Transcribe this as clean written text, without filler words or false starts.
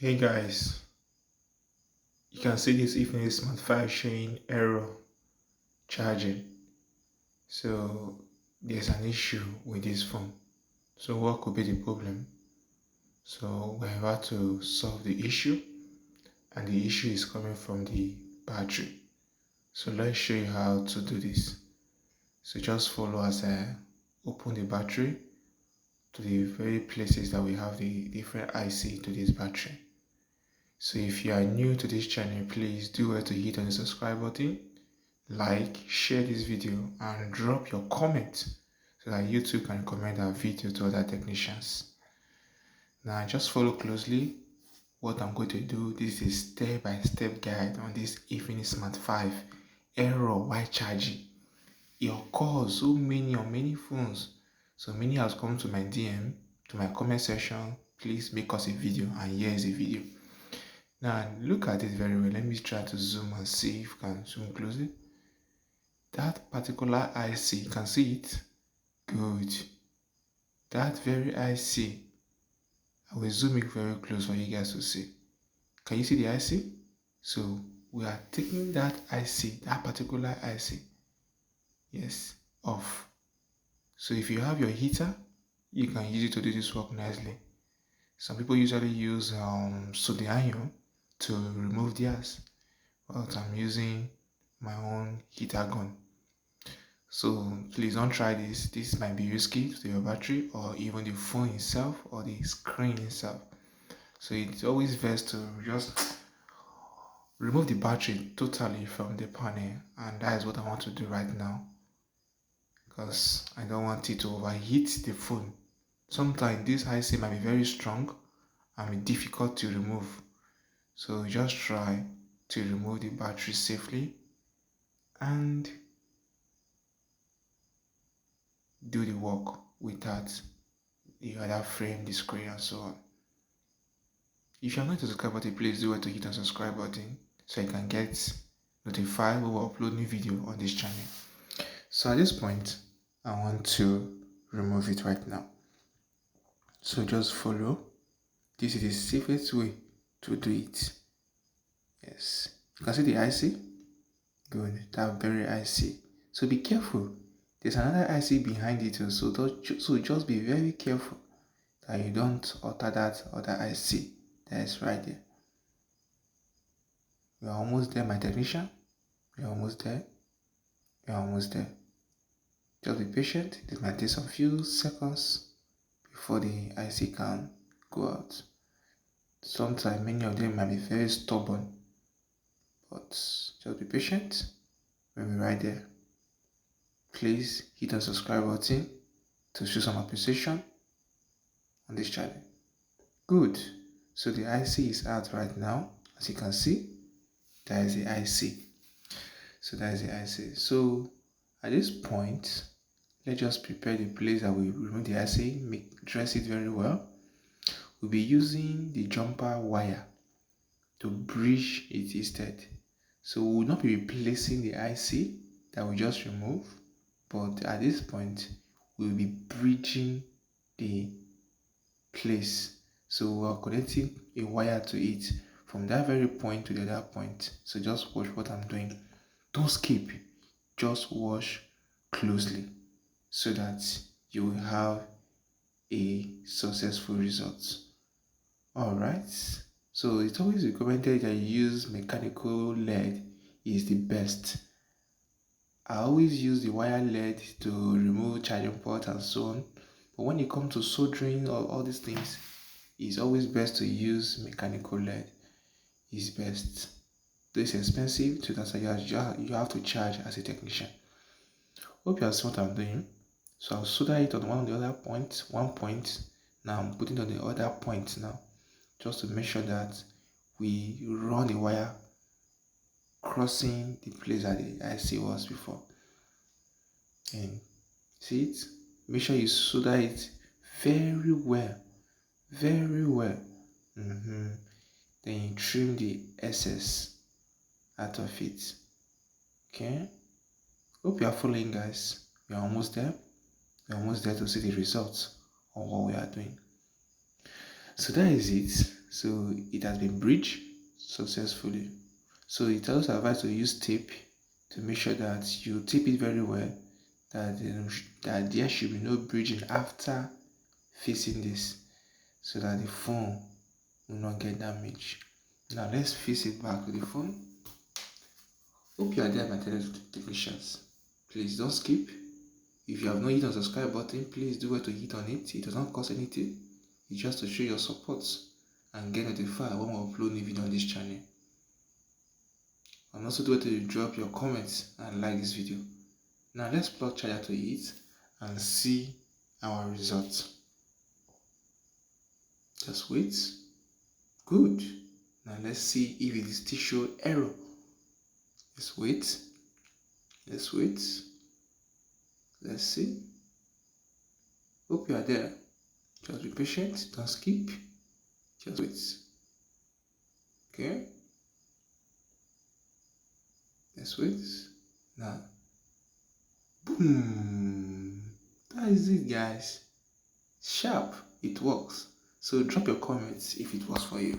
Hey guys, you can see this Infinix Smart 5 showing error charging. So there's an issue with this phone. So what could be the problem? So we're about to solve the issue, and the issue is coming from the battery. So let's show you how to do this. So just follow as I open the battery to the very places that we have the different IC to this battery. So if you are new to this channel, please do well to hit on the subscribe button, like, share this video, and drop your comment so that YouTube can recommend our video to other technicians. Now just follow closely what I'm going to do. This is a step-by-step guide on this Infinix Smart 5 error while charging. It occurs so many on many phones. So many has come to my DM, to my comment section. Please make us a video, and here is the video. Now look at it very well. Let me try to zoom and see if you can zoom closely. That particular IC, you can see it? Good. That very IC, I will zoom it very close for you guys to see. Can you see the IC? So we are taking that IC, that particular IC, yes, off. So if you have your heater, you can use it to do this work nicely. Some people usually use soda iron to remove theirs, but I'm using my own heater gun. So please don't try this. This might be risky to your battery or even the phone itself or the screen itself. So it's always best to just remove the battery totally from the panel, and that is what I want to do right now because I don't want it to overheat the phone. Sometimes this IC might be very strong and be difficult to remove. So just try to remove the battery safely and do the work without the other frame, the screen, and so on. If you're not to subscribe button, please do well to hit the subscribe button so you can get notified when we upload new video on this channel. So at this point, I want to remove it right now. So just follow. This is the safest way to do it. Yes. You can see the IC? Good. That very IC. So be careful. There's another IC behind it too. So just be very careful that you don't alter that other IC that is right there. We are almost there, my technician. We are almost there. We are almost there. Just be patient. It might take some few seconds before the IC can go out. Sometimes many of them might be very stubborn, but just be patient. We'll be right there. Please hit the subscribe button to show some appreciation on this channel. Good. So the IC is out right now. As you can see, that is the IC. So that is the IC. So at this point, let's just prepare the place that we remove the IC, dress it very well. We'll be using the jumper wire to bridge it instead. So we will not be replacing the IC that we just removed, but at this point, we'll be bridging the place. So we're connecting a wire to it from that very point to the other point. So just watch what I'm doing. Don't skip, just watch closely so that you will have a successful result. Alright, so it's always recommended that you use mechanical lead is the best. I always use the wire lead to remove charging port and so on, but when it comes to soldering or all these things, it's always best to use mechanical lead. It's best. Though it's expensive, so that's why you have to charge as a technician. Hope you have seen what I'm doing. So I'll solder it on one of the other points, one point. Now I'm putting it on the other point now, just to make sure that we run the wire crossing the place that the IC was before. And see it? Make sure you solder it very well, very well. Then you trim the excess out of it. Okay? Hope you are following, guys. We are almost there. We're almost there to see the results of what we are doing. So that is it. So it has been bridged successfully. So it also advised to use tape to make sure that you tape it very well, that there should be no bridging after fixing this, so that the phone will not get damaged. Now let's fix it back to the phone. Hope you are there, my technicians. Please don't skip. If you have not hit on the subscribe button, please do well to hit on it. It does not cost anything. It's just to show your support and get notified when we upload new video on this channel. And also do well to drop your comments and like this video. Now let's plug charger to it and see our results. Just wait. Good. Now let's see if it is still show error. Let's wait. Let's wait. Let's see. Hope you are there. Just be patient. Don't skip. Just wait. Okay. Let's wait. Now. Boom. That is it, guys. Sharp. It works. So drop your comments if it works for you.